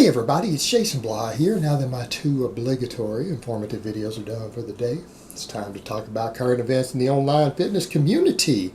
Hey everybody, it's Jason Blah here. Now that my two obligatory informative videos are done for the day, it's time to talk about current events in the online fitness community.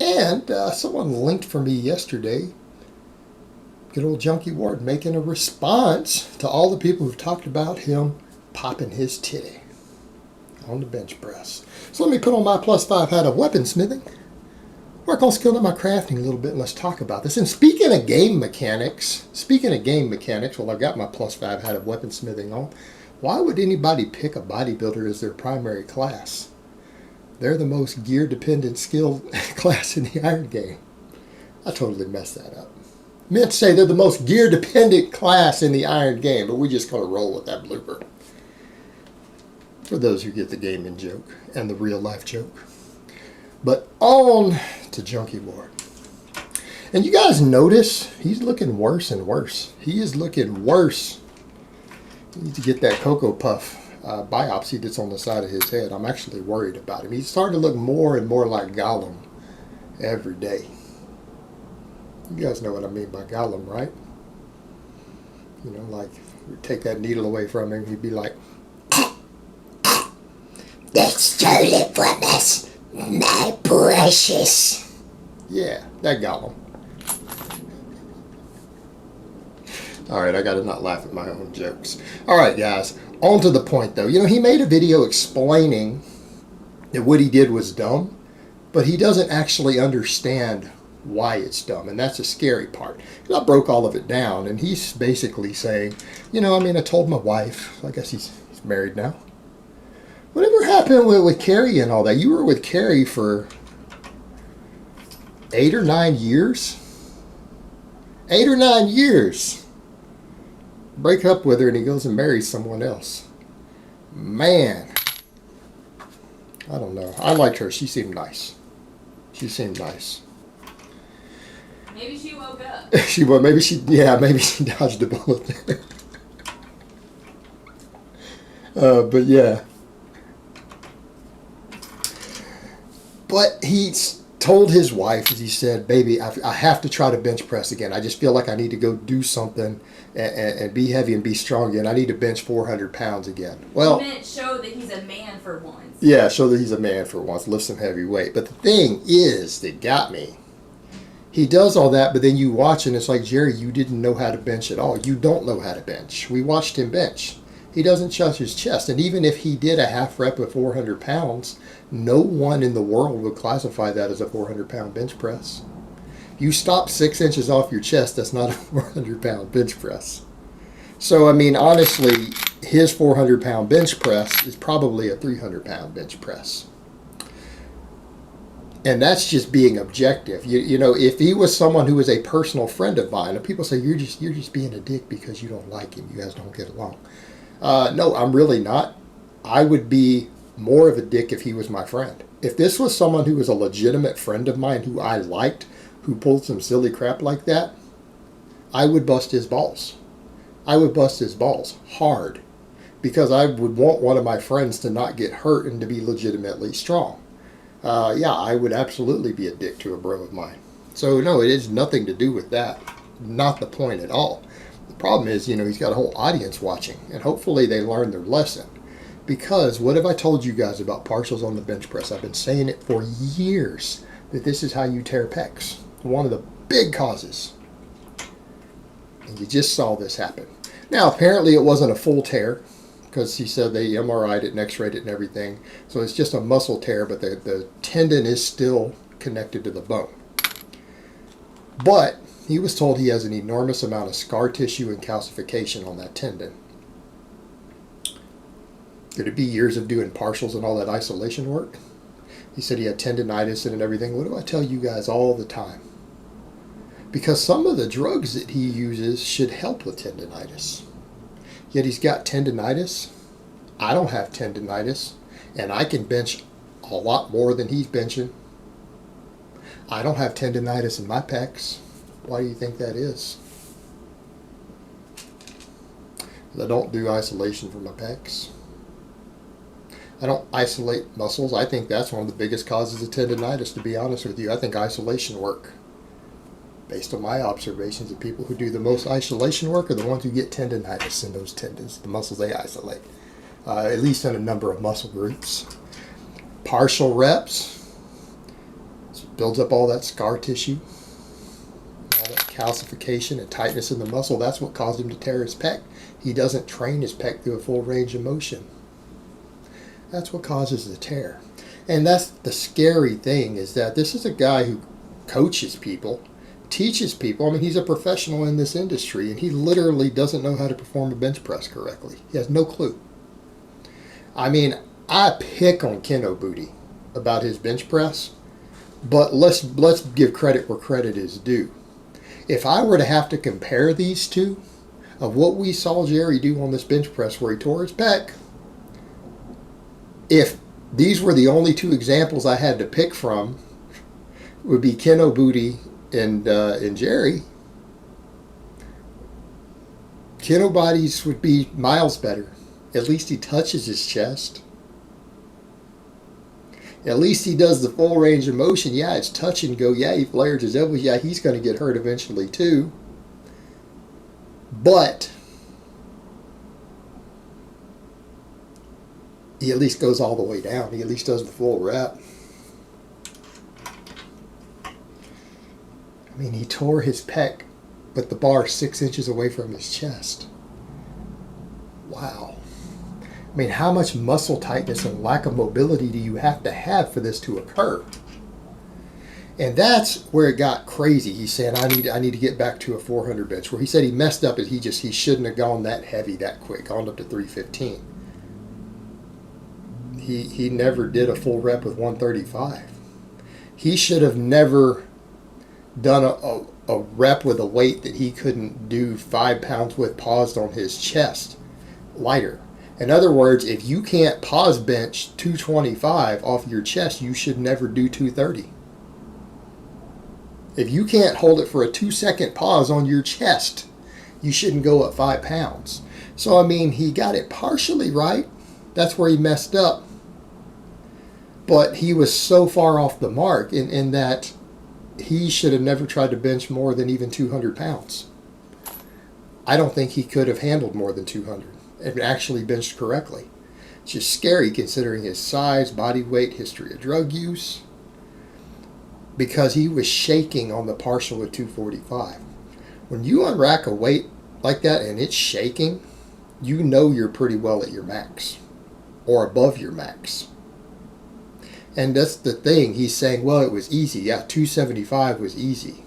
And someone linked for me yesterday, good old Junkie Ward making a response to all the people who've talked about him popping his titty on the bench press. So let me put on my +5 hat of weaponsmithing, work on skilling up my crafting a little bit, and let's talk about this. And speaking of game mechanics, well, I've got my +5 hat of weaponsmithing on. Why would anybody pick a bodybuilder as their primary class? They're the most gear-dependent skill class in the iron game. I totally messed that up. Meant to say they're the most gear-dependent class in the iron game, but we just gonna roll with that blooper. For those who get the gaming joke and the real-life joke. But on to Junkie Ward. And you guys notice he's looking worse and worse. He is looking worse. You need to get that Cocoa Puff biopsy that's on the side of his head. I'm actually worried about him. He's starting to look more and more like Gollum every day. You guys know what I mean by Gollum, right? You know, like, we take that needle away from him, he'd be like, "That's stolen from us, my precious." yeah, that Gollum. Alright, I gotta not laugh at my own jokes. Alright, guys, on to the point though. You know, he made a video explaining that what he did was dumb, but he doesn't actually understand why it's dumb, and that's the scary part. I broke all of it down, and he's basically saying, you know, I mean, I told my wife, I guess he's married now. Whatever happened with Carrie and all that? You were with Carrie for 8 or 9 years? 8 or 9 years. Break up with her and he goes and marries someone else. Man. I don't know. I liked her. She seemed nice. Maybe she woke up. Maybe she dodged a bullet there. But yeah. But he's told his wife, as he said, baby, I have to try to bench press again. I just feel like I need to go do something and be heavy and be strong again. I need to bench 400 pounds again. Well, He meant show that he's a man for once. Yeah, show that he's a man for once. Lift some heavy weight. But the thing is that got me. He does all that, but then you watch and it's like, Jerry, you didn't know how to bench at all. You don't know how to bench. We watched him bench. He doesn't touch his chest. And even if he did a half rep of 400 pounds, no one in the world would classify that as a 400-pound bench press. You stop 6 inches off your chest, that's not a 400-pound bench press. So, I mean, honestly, his 400-pound bench press is probably a 300-pound bench press. And that's just being objective. You know, if he was someone who was a personal friend of mine, and people say, you're just being a dick because you don't like him, you guys don't get along. No, I'm really not. I would be more of a dick if he was my friend. If this was someone who was a legitimate friend of mine who I liked, who pulled some silly crap like that, I would bust his balls. I would bust his balls hard because I would want one of my friends to not get hurt and to be legitimately strong. Yeah, I would absolutely be a dick to a bro of mine. So no, it has nothing to do with that. Not the point at all. The problem is, you know, he's got a whole audience watching, and hopefully they learn their lesson. Because what have I told you guys about partials on the bench press? I've been saying it for years, that this is how you tear pecs. One of the big causes. And you just saw this happen. Now, apparently it wasn't a full tear, because he said they MRI'd it and X-rayed it and everything. So it's just a muscle tear, but the tendon is still connected to the bone. But he was told he has an enormous amount of scar tissue and calcification on that tendon. Could it be years of doing partials and all that isolation work? He said he had tendinitis and everything. What do I tell you guys all the time? Because some of the drugs that he uses should help with tendinitis. Yet he's got tendinitis. I don't have tendinitis. And I can bench a lot more than he's benching. I don't have tendinitis in my pecs. Why do you think that is? I don't do isolation for my pecs. I don't isolate muscles. I think that's one of the biggest causes of tendinitis, to be honest with you. I think isolation work based on my observations, the people who do the most isolation work are the ones who get tendonitis in those tendons, the muscles they isolate, at least in a number of muscle groups. Partial reps builds up all that scar tissue, all that calcification and tightness in the muscle. That's what caused him to tear his pec. He doesn't train his pec through a full range of motion. That's what causes the tear. And that's the scary thing, is that this is a guy who coaches people, teaches people. I mean, he's a professional in this industry, and he literally doesn't know how to perform a bench press correctly. He has no clue. I mean, I pick on Keno Booty about his bench press, but let's give credit where credit is due. If I were to have to compare these two, of what we saw Jerry do on this bench press where he tore his pec, if these were the only two examples I had to pick from, would be Keno Booty and Jerry. Keno Bodies would be miles better. At least he touches his chest. At least he does the full range of motion. Yeah, it's touch and go. Yeah, he flares his elbows. Yeah, he's going to get hurt eventually too. But he at least goes all the way down. He at least does the full rep. I mean, he tore his pec with the bar 6 inches away from his chest. Wow. I mean, how much muscle tightness and lack of mobility do you have to have for this to occur? And that's where it got crazy. He said, I need to get back to a 400 bench. Where he said he messed up, and he shouldn't have gone that heavy that quick, gone up to 315. He never did a full rep with 135. He should have never done a rep with a weight that he couldn't do 5 pounds with paused on his chest, lighter. In other words, if you can't pause bench 225 off your chest, you should never do 230. If you can't hold it for a 2-second pause on your chest, you shouldn't go up 5 pounds. So, I mean, he got it partially right. That's where he messed up. But he was so far off the mark in that he should have never tried to bench more than even 200 pounds. I don't think he could have handled more than 200 and actually benched correctly. It's just scary considering his size, body weight, history of drug use, because he was shaking on the partial with 245. When you unrack a weight like that and it's shaking, you know you're pretty well at your max or above your max. And that's the thing. He's saying, well, it was easy. Yeah, 275 was easy.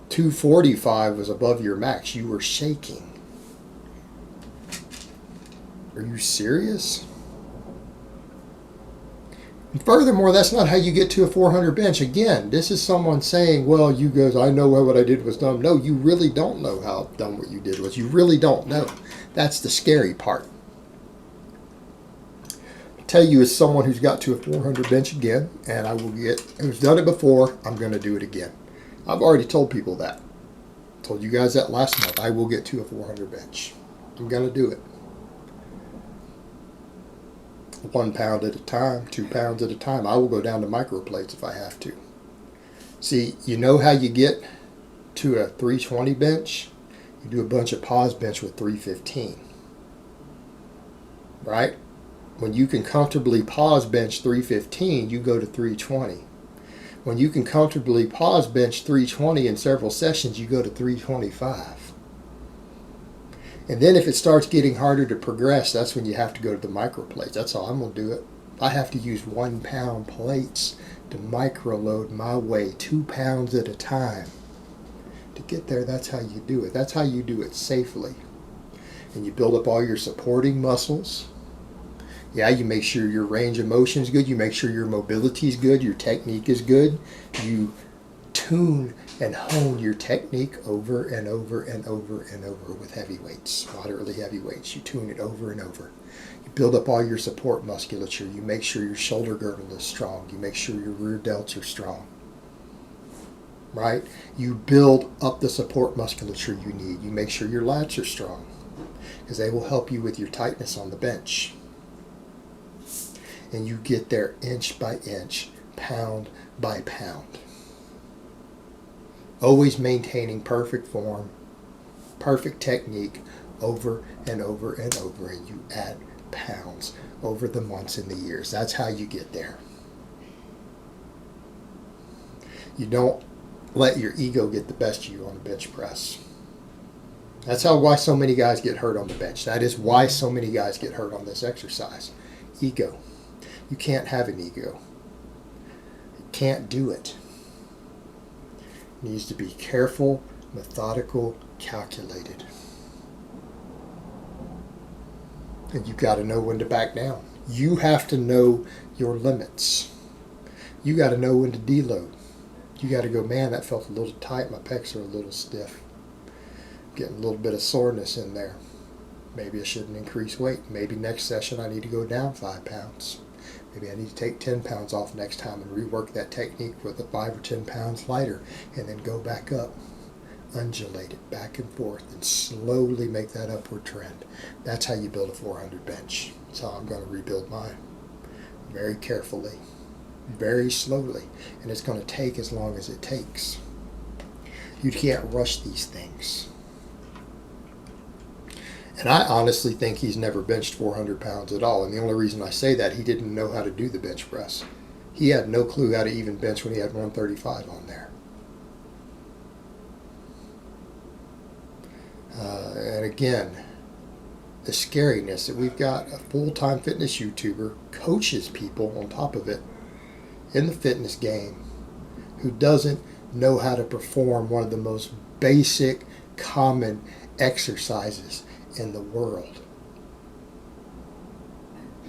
245 was above your max. You were shaking. Are you serious? And furthermore, that's not how you get to a 400 bench. Again, this is someone saying, well, you guys, I know what I did was dumb. No, you really don't know how dumb what you did was. You really don't know. That's the scary part. Tell you, as someone who's got to a 400 bench again, and who's done it before, I'm going to do it again. I've already told people that. I told you guys that last month. I will get to a 400 bench. I'm going to do it. 1 pound at a time, 2 pounds at a time. I will go down to microplates if I have to. See, you know how you get to a 320 bench? You do a bunch of pause bench with 315. Right? When you can comfortably pause bench 315, you go to 320. When you can comfortably pause bench 320 in several sessions, you go to 325. And then if it starts getting harder to progress, that's when you have to go to the micro plates. That's all I'm going to do it. I have to use 1 pound plates to micro load my way 2 pounds at a time. To get there, that's how you do it. That's how you do it safely. And you build up all your supporting muscles. Yeah, you make sure your range of motion is good. You make sure your mobility is good. Your technique is good. You tune and hone your technique over and over and over and over with heavy weights, moderately heavy weights. You tune it over and over. You build up all your support musculature. You make sure your shoulder girdle is strong. You make sure your rear delts are strong. Right? You build up the support musculature you need. You make sure your lats are strong, because they will help you with your tightness on the bench. And you get there inch by inch, pound by pound. Always maintaining perfect form, perfect technique over and over and over, and you add pounds over the months and the years. That's how you get there. You don't let your ego get the best of you on a bench press. That's why so many guys get hurt on the bench. That is why so many guys get hurt on this exercise. Ego. You can't have an ego. You can't do it. It needs to be careful, methodical, calculated. And you got to know when to back down. You have to know your limits. You got to know when to deload. You got to go, man, that felt a little tight. My pecs are a little stiff. Getting a little bit of soreness in there. Maybe I shouldn't increase weight. Maybe next session I need to go down 5 pounds. Maybe I need to take 10 pounds off next time and rework that technique with the 5 or 10 pounds lighter, and then go back up. Undulate it back and forth and slowly make that upward trend. That's how you build a 400 bench. That's how I'm going to rebuild mine. Very carefully, very slowly, and it's going to take as long as it takes. You can't rush these things. And I honestly think he's never benched 400 pounds at all. And the only reason I say that, he didn't know how to do the bench press. He had no clue how to even bench when he had 135 on there. And again, the scariness that we've got a full-time fitness YouTuber coaches people on top of it in the fitness game who doesn't know how to perform one of the most basic, common exercises in the world.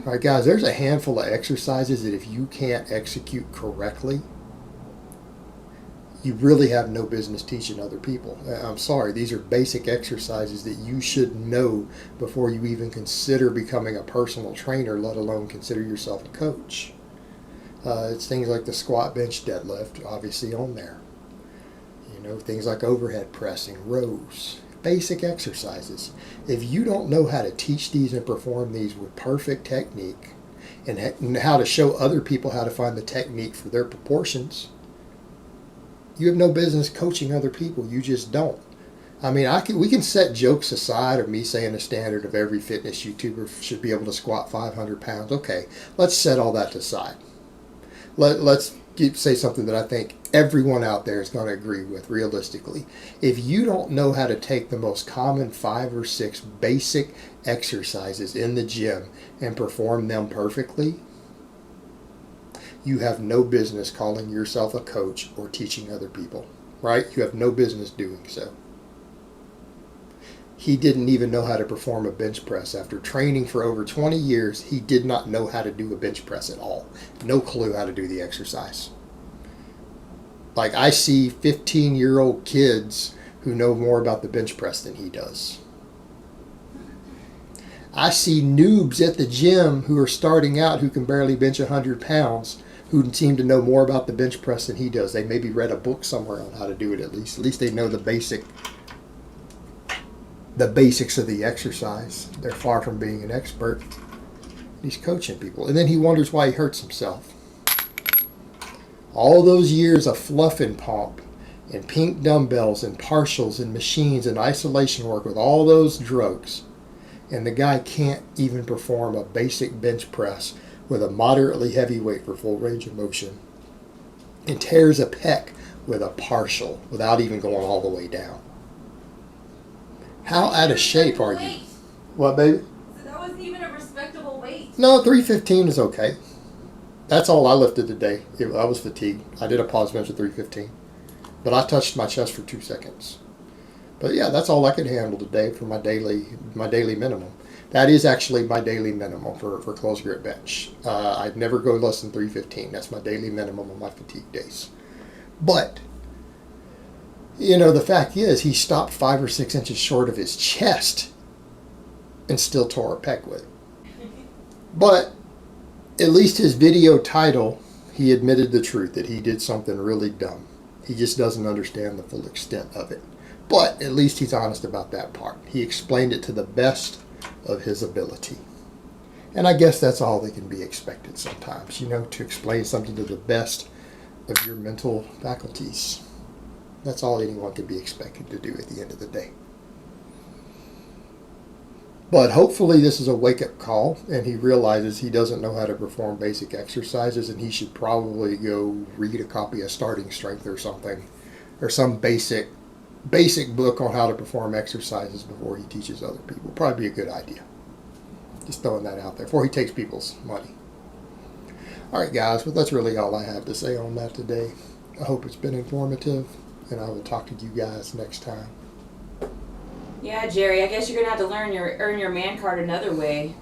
All right, guys, there's a handful of exercises that if you can't execute correctly, you really have no business teaching other people. I'm sorry, these are basic exercises that you should know before you even consider becoming a personal trainer, let alone consider yourself a coach. It's things like the squat, bench, deadlift, obviously on there. You know, things like overhead pressing, rows, basic exercises. If you don't know how to teach these and perform these with perfect technique, and how to show other people how to find the technique for their proportions, you have no business coaching other people. You just don't. I mean, we can set jokes aside of me saying the standard of every fitness YouTuber should be able to squat 500 pounds. Okay, let's set all that aside. Let's say something that I think everyone out there is going to agree with realistically. If you don't know how to take the most common 5 or 6 basic exercises in the gym and perform them perfectly, you have no business calling yourself a coach or teaching other people, right? You have no business doing so. He didn't even know how to perform a bench press. After training for over 20 years, he did not know how to do a bench press at all. No clue how to do the exercise. Like, I see 15-year-old kids who know more about the bench press than he does. I see noobs at the gym who are starting out who can barely bench 100 pounds who seem to know more about the bench press than he does. They maybe read a book somewhere on how to do it at least. At least they know the basics of the exercise. They're far from being an expert. He's coaching people. And then he wonders why he hurts himself. All those years of fluff and pomp and pink dumbbells and partials and machines and isolation work with all those drugs, and the guy can't even perform a basic bench press with a moderately heavy weight for full range of motion, and tears a pec with a partial without even going all the way down. How out of shape are you? What, baby? So that wasn't even a respectable weight. No, 315 is okay. That's all I lifted today. I was fatigued. I did a pause bench at 315. But I touched my chest for 2 seconds. But yeah, that's all I could handle today for my daily minimum. That is actually my daily minimum for close grip bench. I'd never go less than 315. That's my daily minimum on my fatigue days. But, you know, the fact is he stopped 5 or 6 inches short of his chest and still tore a pec with it. But at least his video title, he admitted the truth that he did something really dumb. He just doesn't understand the full extent of it. But at least he's honest about that part. He explained it to the best of his ability. And I guess that's all that can be expected sometimes, you know, to explain something to the best of your mental faculties. That's all anyone can be expected to do at the end of the day. But hopefully this is a wake-up call and he realizes he doesn't know how to perform basic exercises and he should probably go read a copy of Starting Strength or something, or some basic book on how to perform exercises before he teaches other people. Probably be a good idea. Just throwing that out there before he takes people's money. All right, guys, well, that's really all I have to say on that today. I hope it's been informative, and I will talk to you guys next time. Yeah, Jerry, I guess you're gonna have to earn your man card another way.